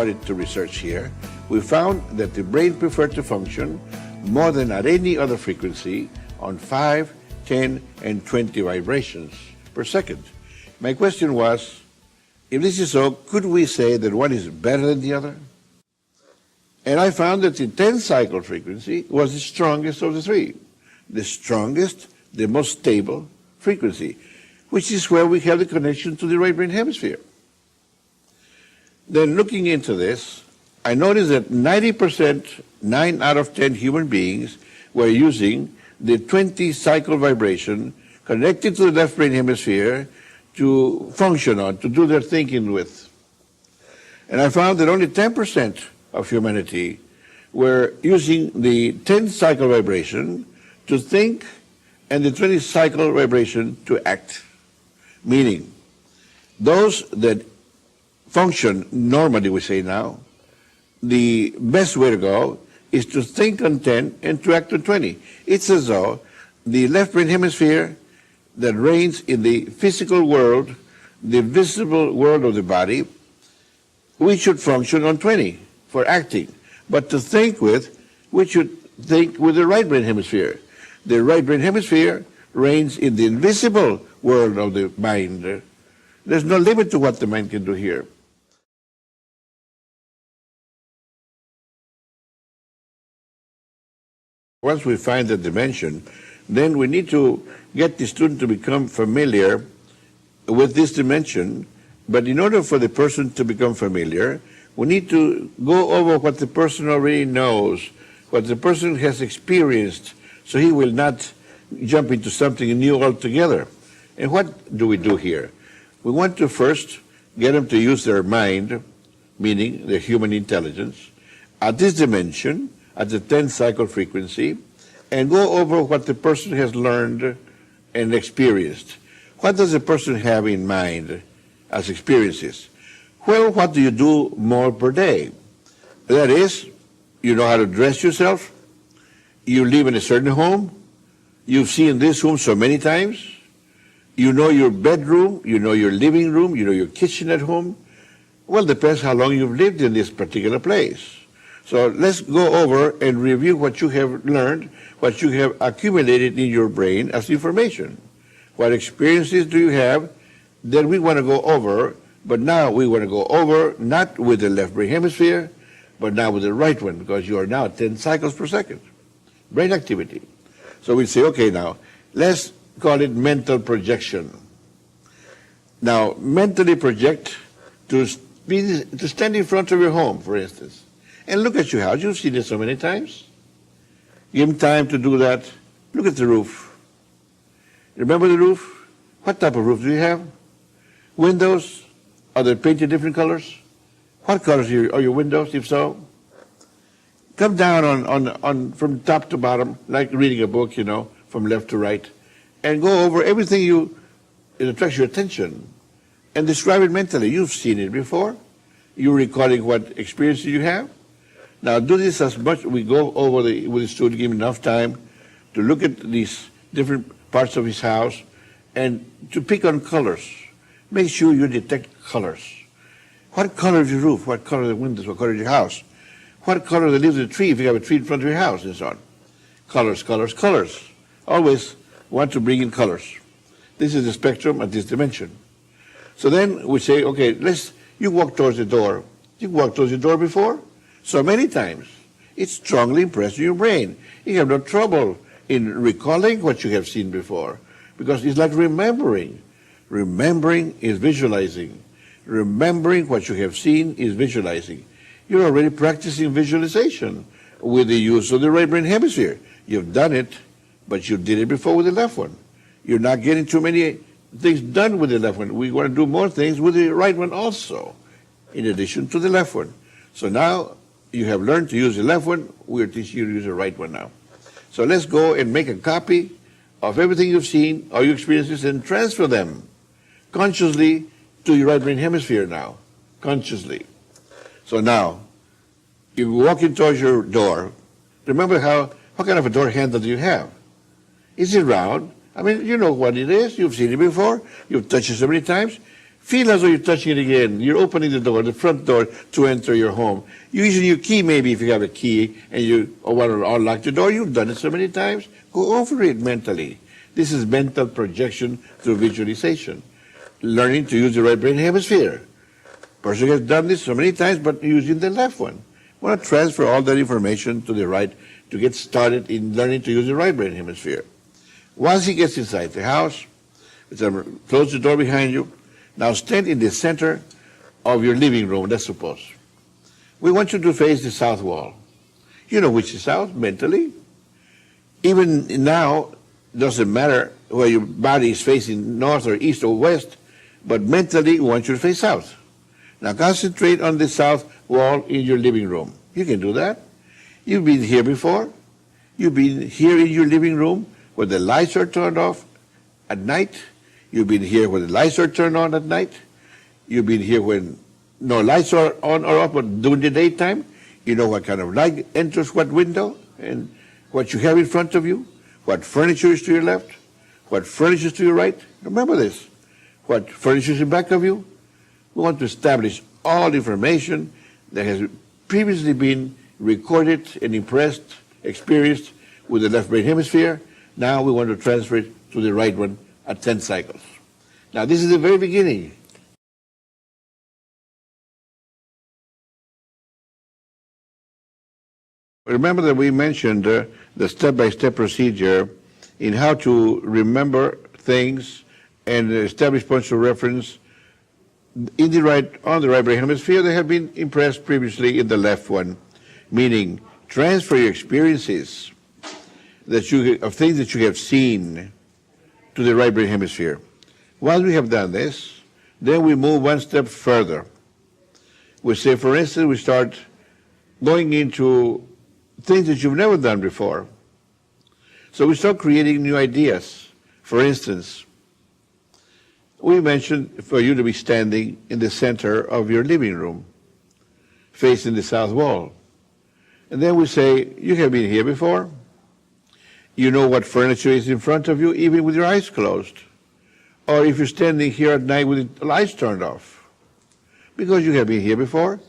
started to research here, we found that the brain preferred to function more than at any other frequency on 5, 10, and 20 vibrations per second. My question was, if this is so, could we say that one is better than the other? And I found that the 10 cycle frequency was the strongest of the three. The strongest, the most stable frequency, which is where we have the connection to the right brain hemisphere. Then looking into this, I noticed that 90%, 9 out of 10 human beings were using the 20 cycle vibration connected to the left brain hemisphere to function on, to do their thinking with. And I found that only 10% of humanity were using the 10 cycle vibration to think and the 20 cycle vibration to act. Meaning, those that function normally, we say now, the best way to go is to think on 10 and to act on 20. It's as though the left brain hemisphere that reigns in the physical world, the visible world of the body, we should function on 20 for acting. But to think with, we should think with the right brain hemisphere. The right brain hemisphere reigns in the invisible world of the mind. There's no limit to what the mind can do here. Once we find the dimension, then we need to get the student to become familiar with this dimension. But in order for the person to become familiar, we need to go over what the person already knows, what the person has experienced, so he will not jump into something new altogether. And what do we do here? We want to first get them to use their mind, meaning their human intelligence, at this dimension, at the 10 cycle frequency, and go over what the person has learned and experienced. What does the person have in mind as experiences? Well, what do you do more per day? That is, you know how to dress yourself, you live in a certain home, you've seen this room so many times, you know your bedroom, you know your living room, you know your kitchen at home. Well, depends how long you've lived in this particular place. So let's go over and review what you have learned, what you have accumulated in your brain as information. What experiences do you have that we want to go over, but now we want to go over not with the left brain hemisphere, but now with the right one, because you are now at 10 cycles per second. Brain activity. So we say, okay, now, let's call it mental projection. Now, mentally project to stand in front of your home, for instance, and look at your house. You've seen it so many times. Give him time to do that. Look at the roof. Remember the roof? What type of roof do you have? Windows? Are they painted different colors? What colors are your windows, if so? Come down on from top to bottom, like reading a book, you know, from left to right, and go over everything it attracts your attention, and describe it mentally. You've seen it before. You're recalling what experiences you have. Now do this as much we go over with the student, give him enough time to look at these different parts of his house and to pick on colors. Make sure you detect colors. What color is your roof? What color are the windows? What color is your house? What color are the leaves of the tree if you have a tree in front of your house and so on? Colors, colors, colors. Always want to bring in colors. This is the spectrum at this dimension. So then we say, okay, you walk towards the door. You walked towards the door before? So many times. It's strongly impressed in your brain. You have no trouble in recalling what you have seen before, because it's like remembering. Remembering is visualizing. Remembering what you have seen is visualizing. You're already practicing visualization with the use of the right brain hemisphere. You've done it, but you did it before with the left one. You're not getting too many things done with the left one. We want to do more things with the right one also, in addition to the left one. So now you have learned to use the left one. We're teaching you to use the right one now. So let's go and make a copy of everything you've seen, all your experiences, and transfer them consciously to your right brain hemisphere now, consciously. So now, you walk in towards your door. Remember what kind of a door handle do you have? Is it round? I mean, you know what it is. You've seen it before. You've touched it so many times. Feel as though you're touching it again. You're opening the door, the front door, to enter your home. You're using your key, maybe, if you have a key, and you want to unlock the door. You've done it so many times. Go over it mentally. This is mental projection through visualization. Learning to use the right brain hemisphere. Person has done this so many times, but using the left one. Want to transfer all that information to the right to get started in learning to use the right brain hemisphere. Once he gets inside the house, close the door behind you. Now stand in the center of your living room, let's suppose. We want you to face the south wall. You know which is south, mentally. Even now, it doesn't matter where your body is facing, north or east or west, but mentally we want you to face south. Now concentrate on the south wall in your living room. You can do that. You've been here before. You've been here in your living room where the lights are turned off at night. You've been here when the lights are turned on at night. You've been here when no lights are on or off, but during the daytime. You know what kind of light enters what window and what you have in front of you, what furniture is to your left, what furniture is to your right. Remember this. What furniture is in back of you. We want to establish all information that has previously been recorded and impressed, experienced with the left brain hemisphere. Now we want to transfer it to the right one at 10 cycles. Now this is the very beginning. Remember that we mentioned the step-by-step procedure in how to remember things and establish points of reference on the right brain hemisphere that have been impressed previously in the left one, meaning transfer your experiences of things that you have seen to the right brain hemisphere. Once we have done this, then we move one step further. We say, for instance, we start going into things that you've never done before. So we start creating new ideas. For instance, we mentioned for you to be standing in the center of your living room, facing the south wall. And then we say, you have been here before. You know what furniture is in front of you, even with your eyes closed. Or if you're standing here at night with the lights turned off. Because you have been here before,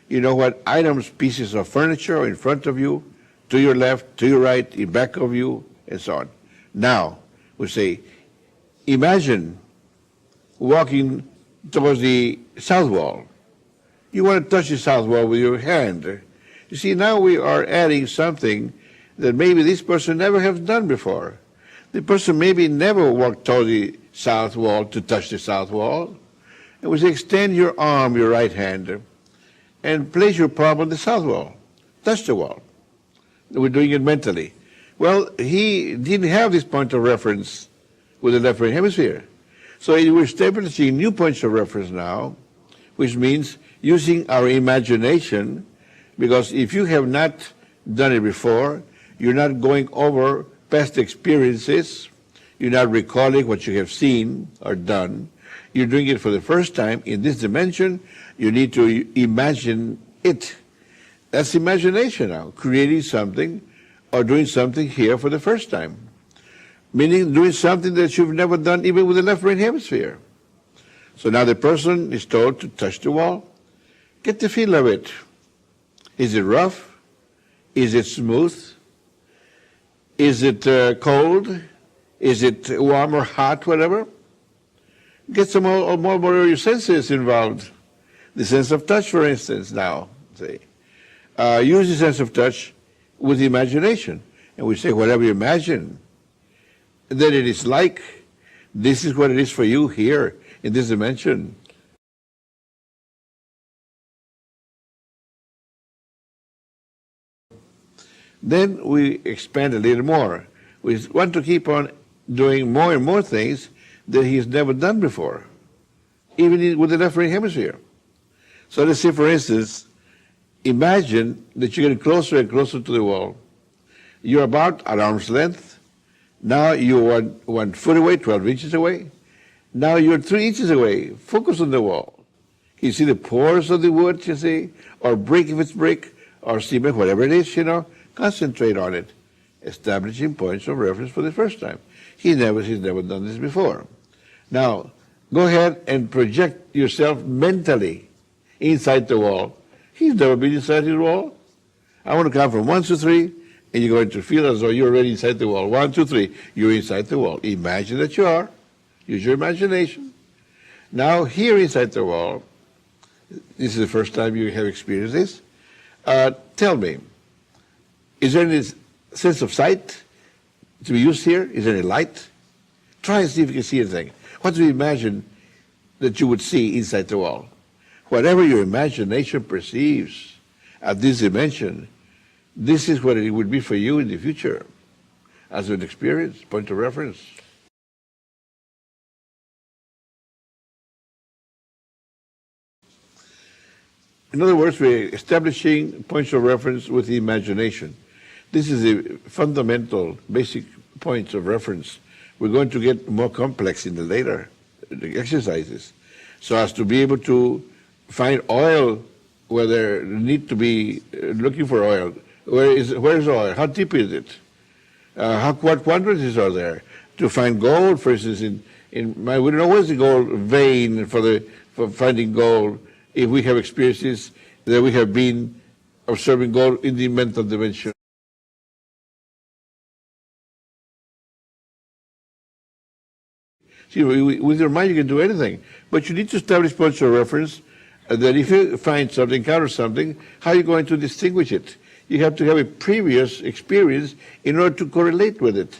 you know what items, pieces of furniture are in front of you, to your left, to your right, in back of you, and so on. Now, we say, imagine walking towards the south wall. You want to touch the south wall with your hand. You see, now we are adding something that maybe this person never has done before. The person maybe never walked toward the south wall to touch the south wall. And we say, extend your arm, your right hand, and place your palm on the south wall. Touch the wall. We're doing it mentally. Well, he didn't have this point of reference with the left brain hemisphere. So we're establishing new points of reference now, which means using our imagination, because if you have not done it before, you're not going over past experiences, you're not recalling what you have seen or done, you're doing it for the first time in this dimension, you need to imagine it. That's imagination now, creating something or doing something here for the first time. Meaning doing something that you've never done even with the left brain hemisphere. So now the person is told to touch the wall. Get the feel of it. Is it rough? Is it smooth? Is it cold? Is it warm or hot, whatever? Get some more of your senses involved. The sense of touch, for instance, now. Say. Use the sense of touch with the imagination. And we say, whatever you imagine, that it is like, this is what it is for you here in this dimension. Then we expand a little more. We want to keep on doing more and more things that he's never done before, even with the left brain hemisphere. So let's say, for instance, imagine that you're getting closer and closer to the wall. You're about at arm's length. Now you're 1 foot away, 12 inches away. Now you're 3 inches away. Focus on the wall. Can you see the pores of the wood, you see? Or brick if it's brick, or cement, whatever it is, you know? Concentrate on it. Establishing points of reference for the first time. He's never done this before. Now, go ahead and project yourself mentally inside the wall. He's never been inside his wall. I want to count from 1 to 3, and you're going to feel as though you're already inside the wall. 1, 2, 3, you're inside the wall. Imagine that you are. Use your imagination. Now, here inside the wall, this is the first time you have experienced this. Tell me, is there any sense of sight to be used here? Is there any light? Try and see if you can see anything. What do you imagine that you would see inside the wall? Whatever your imagination perceives at this dimension, this is what it would be for you in the future as an experience, point of reference. In other words, we're establishing points of reference with the imagination. This is the fundamental, basic points of reference. We're going to get more complex in the later exercises, so as to be able to find oil where there need to be looking for oil. Where is oil? How deep is it? What quantities are there? To find gold, for instance, we don't know where's the gold vein for finding gold. If we have experiences that we have been observing gold in the mental dimension. See, with your mind you can do anything, but you need to establish points of reference that if you find something, encounter something, how are you going to distinguish it? You have to have a previous experience in order to correlate with it.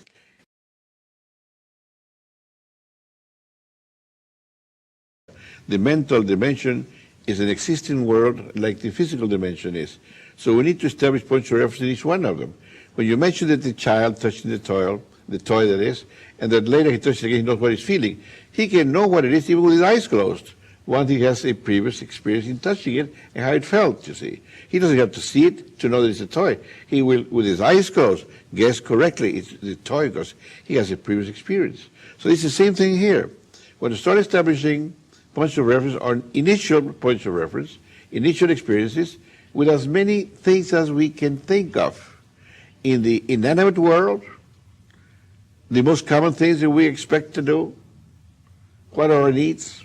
The mental dimension is an existing world like the physical dimension is. So we need to establish points of reference in each one of them. When you mention that the child touching the toy that is, and that later he touches it again, he knows what he's feeling, he can know what it is even with his eyes closed, once he has a previous experience in touching it and how it felt, you see. He doesn't have to see it to know that it's a toy. He will, with his eyes closed, guess correctly it's the toy because he has a previous experience. So it's the same thing here. When you start establishing points of reference or initial points of reference, initial experiences, with as many things as we can think of. In the inanimate world, the most common things that we expect to do, what are our needs?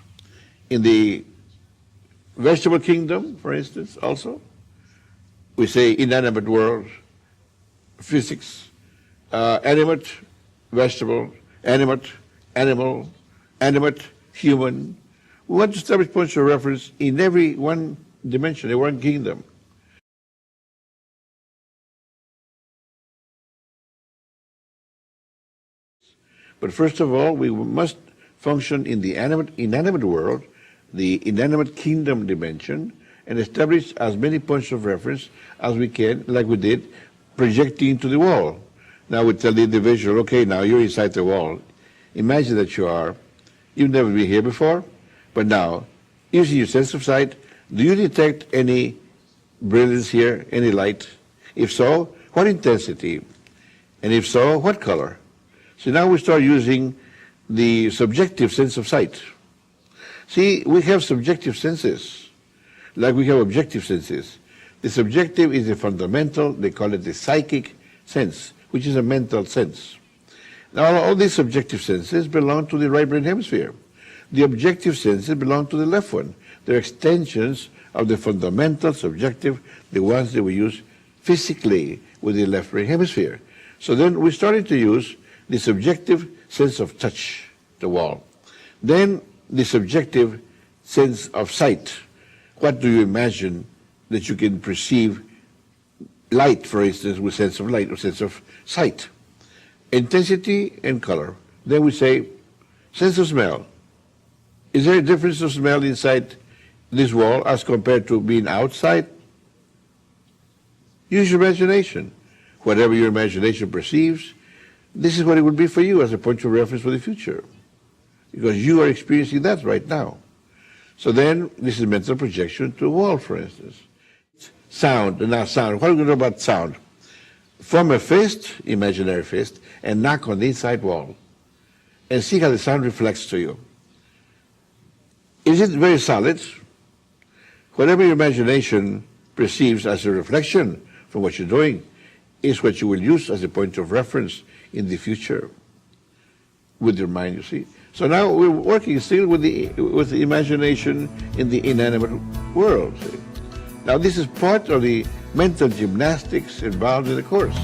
In the vegetable kingdom, for instance, also, we say inanimate world, physics, animate, vegetable, animate, animal, animate, human. We want to establish points of reference in every one dimension, in one kingdom. But first of all, we must function in the inanimate world, the inanimate kingdom dimension, and establish as many points of reference as we can, like we did, projecting into the wall. Now we tell the individual, okay, now you're inside the wall. Imagine that you are. You've never been here before, but now, using your sense of sight, do you detect any brilliance here, any light? If so, what intensity? And if so, what color? So now we start using the subjective sense of sight. See, we have subjective senses, like we have objective senses. The subjective is a fundamental, they call it the psychic sense, which is a mental sense. Now, all these subjective senses belong to the right brain hemisphere. The objective senses belong to the left one. They're extensions of the fundamental subjective, the ones that we use physically with the left brain hemisphere. So then we started to use the subjective sense of touch, the wall. Then the subjective sense of sight. What do you imagine that you can perceive? Light, for instance, with sense of light or sense of sight. Intensity and color. Then we say sense of smell. Is there a difference of smell inside this wall as compared to being outside? Use your imagination. Whatever your imagination perceives, this is what it would be for you as a point of reference for the future, because you are experiencing that right now. So then, this is mental projection to a wall, for instance. Sound, and now sound. What are we going to do about sound? Form a fist, imaginary fist, and knock on the inside wall, and see how the sound reflects to you. Is it very solid? Whatever your imagination perceives as a reflection from what you're doing is what you will use as a point of reference in the future with your mind, you see. So now we're working still with the imagination in the inanimate world. See? Now this is part of the mental gymnastics involved in the course.